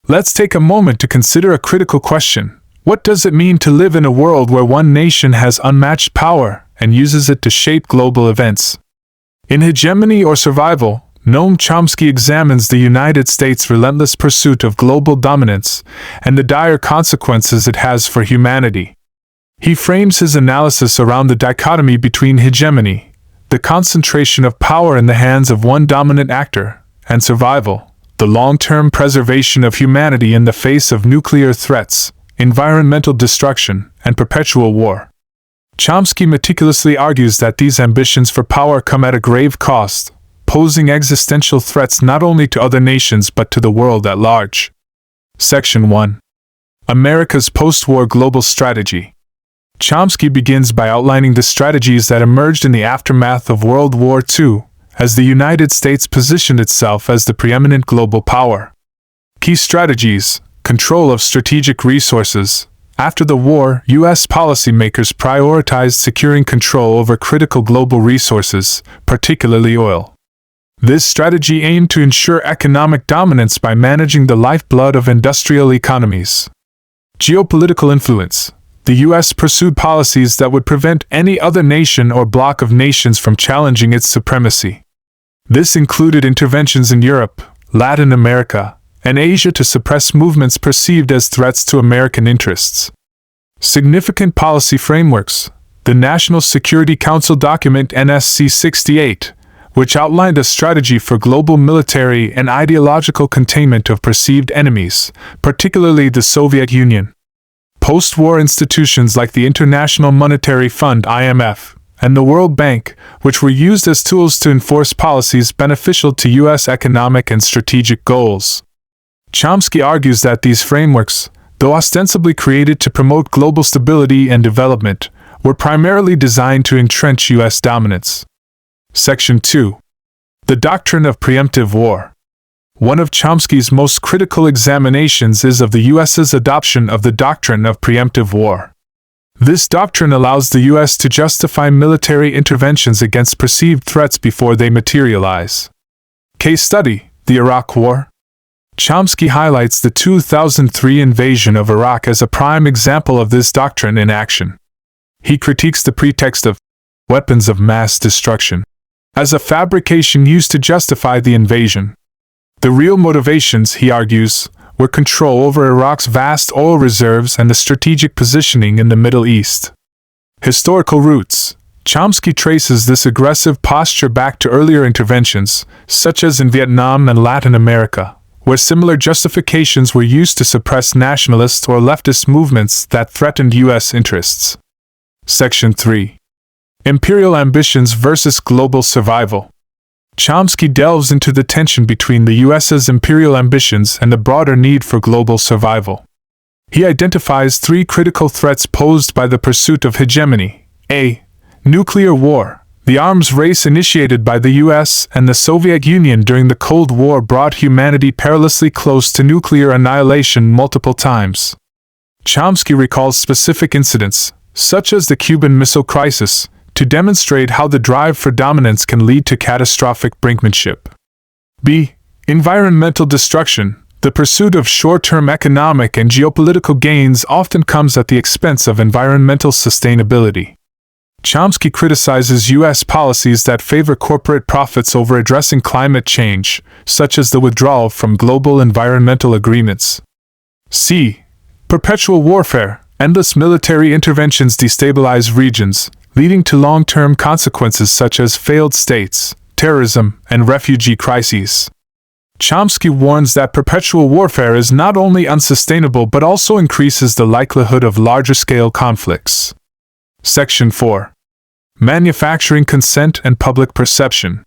Let's take a moment to consider a critical question. What does it mean to live in a world where one nation has unmatched power and uses it to shape global events? In Hegemony or Survival, Noam Chomsky examines the United States' relentless pursuit of global dominance and the dire consequences it has for humanity. He frames his analysis around the dichotomy between hegemony, the concentration of power in the hands of one dominant actor, and survival, the long-term preservation of humanity in the face of nuclear threats, environmental destruction, and perpetual war. Chomsky meticulously argues that these ambitions for power come at a grave cost, posing existential threats not only to other nations but to the world at large. Section 1. America's post-war global strategy. Chomsky begins by outlining the strategies that emerged in the aftermath of World War II, as the United States positioned itself as the preeminent global power. Key strategies: control of strategic resources. After the war, U.S. policymakers prioritized securing control over critical global resources, particularly oil. This strategy aimed to ensure economic dominance by managing the lifeblood of industrial economies. Geopolitical influence. The U.S. pursued policies that would prevent any other nation or bloc of nations from challenging its supremacy. This included interventions in Europe, Latin America, and Asia to suppress movements perceived as threats to American interests. Significant policy frameworks. The National Security Council document NSC 68, which outlined a strategy for global military and ideological containment of perceived enemies, particularly the Soviet Union. Post-war institutions like the International Monetary Fund (IMF) and the World Bank, which were used as tools to enforce policies beneficial to U.S. economic and strategic goals. Chomsky argues that these frameworks, though ostensibly created to promote global stability and development, were primarily designed to entrench U.S. dominance. Section 2. The doctrine of preemptive war. One of Chomsky's most critical examinations is of the U.S.'s adoption of the doctrine of preemptive war. This doctrine allows the U.S. to justify military interventions against perceived threats before they materialize. Case study: the Iraq War. Chomsky highlights the 2003 invasion of Iraq as a prime example of this doctrine in action. He critiques the pretext of weapons of mass destruction as a fabrication used to justify the invasion. The real motivations, he argues, were control over Iraq's vast oil reserves and the strategic positioning in the Middle East. Historical roots. Chomsky traces this aggressive posture back to earlier interventions, such as in Vietnam and Latin America, where similar justifications were used to suppress nationalist or leftist movements that threatened U.S. interests. Section 3. Imperial ambitions versus global survival. Chomsky delves into the tension between the U.S.'s imperial ambitions and the broader need for global survival. He identifies three critical threats posed by the pursuit of hegemony. A. Nuclear war. The arms race initiated by the U.S. and the Soviet Union during the Cold War brought humanity perilously close to nuclear annihilation multiple times. Chomsky recalls specific incidents, such as the Cuban Missile Crisis, to demonstrate how the drive for dominance can lead to catastrophic brinkmanship. B. Environmental destruction. The pursuit of short-term economic and geopolitical gains often comes at the expense of environmental sustainability. Chomsky criticizes U.S. policies that favor corporate profits over addressing climate change, such as the withdrawal from global environmental agreements. C. Perpetual warfare. Endless military interventions destabilize regions, leading to long-term consequences such as failed states, terrorism, and refugee crises. Chomsky warns that perpetual warfare is not only unsustainable but also increases the likelihood of larger-scale conflicts. Section 4. Manufacturing consent and public perception.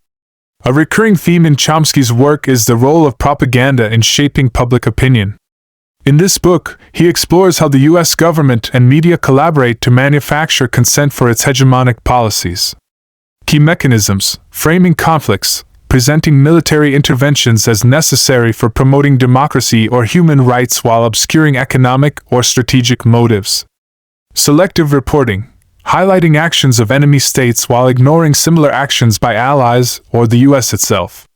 A recurring theme in Chomsky's work is the role of propaganda in shaping public opinion. In this book, he explores how the U.S. government and media collaborate to manufacture consent for its hegemonic policies. Key mechanisms: framing conflicts, presenting military interventions as necessary for promoting democracy or human rights while obscuring economic or strategic motives. Selective reporting, highlighting actions of enemy states while ignoring similar actions by allies or the U.S. itself.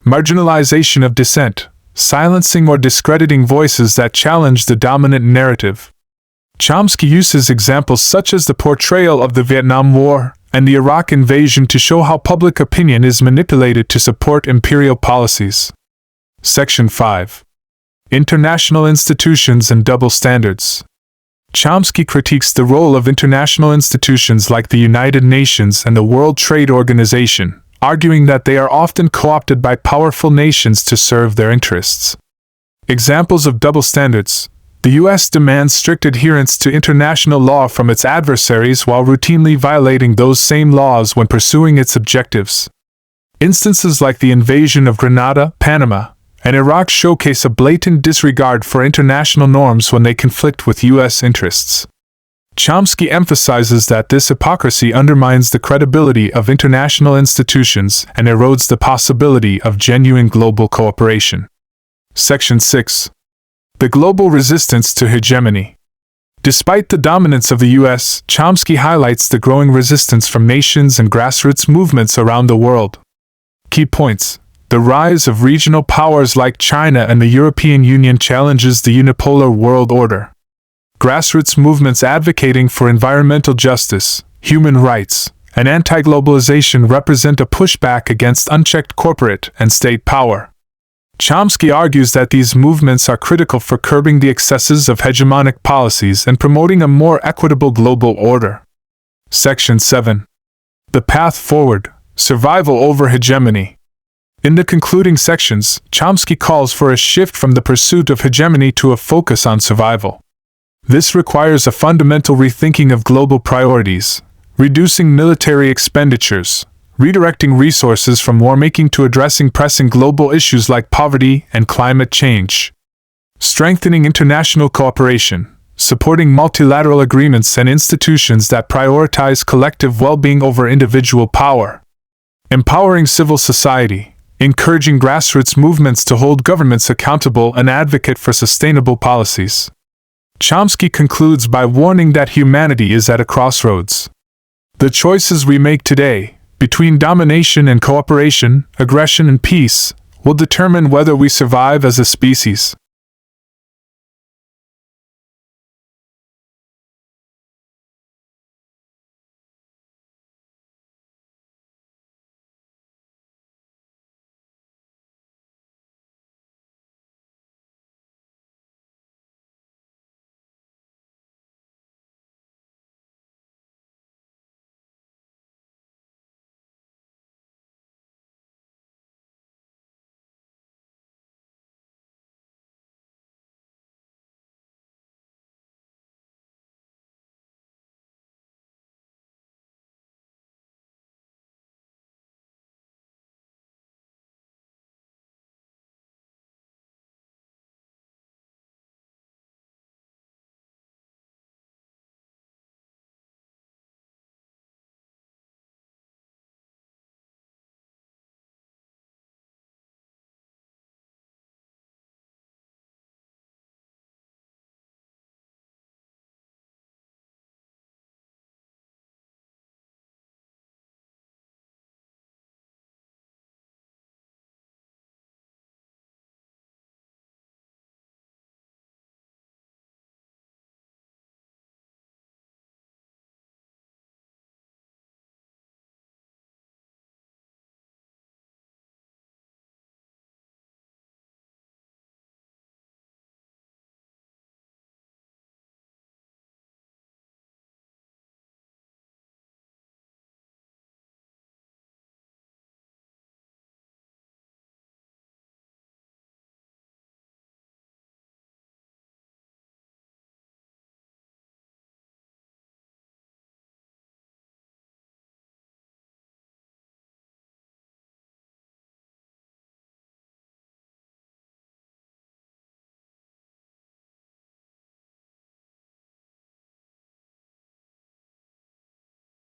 Marginalization of dissent, silencing or discrediting voices that challenge the dominant narrative. Chomsky uses examples such as the portrayal of the Vietnam War and the Iraq invasion to show how public opinion is manipulated to support imperial policies. Section 5. International institutions and double standards. Chomsky critiques the role of international institutions like the United Nations and the World Trade Organization, arguing that they are often co-opted by powerful nations to serve their interests. Examples of double standards: the U.S. demands strict adherence to international law from its adversaries while routinely violating those same laws when pursuing its objectives. Instances like the invasion of Grenada, Panama, and Iraq showcase a blatant disregard for international norms when they conflict with U.S. interests. Chomsky emphasizes that this hypocrisy undermines the credibility of international institutions and erodes the possibility of genuine global cooperation. Section 6. The global resistance to hegemony. Despite the dominance of the U.S., Chomsky highlights the growing resistance from nations and grassroots movements around the world. Key points: the rise of regional powers like China and the European Union challenges the unipolar world order. Grassroots movements advocating for environmental justice, human rights, and anti-globalization represent a pushback against unchecked corporate and state power. Chomsky argues that these movements are critical for curbing the excesses of hegemonic policies and promoting a more equitable global order. Section 7. The path forward: survival over hegemony. In the concluding sections, Chomsky calls for a shift from the pursuit of hegemony to a focus on survival. This requires a fundamental rethinking of global priorities, reducing military expenditures, redirecting resources from war-making to addressing pressing global issues like poverty and climate change, strengthening international cooperation, supporting multilateral agreements and institutions that prioritize collective well-being over individual power, empowering civil society, encouraging grassroots movements to hold governments accountable and advocate for sustainable policies. Chomsky concludes by warning that humanity is at a crossroads. The choices we make today, between domination and cooperation, aggression and peace, will determine whether we survive as a species.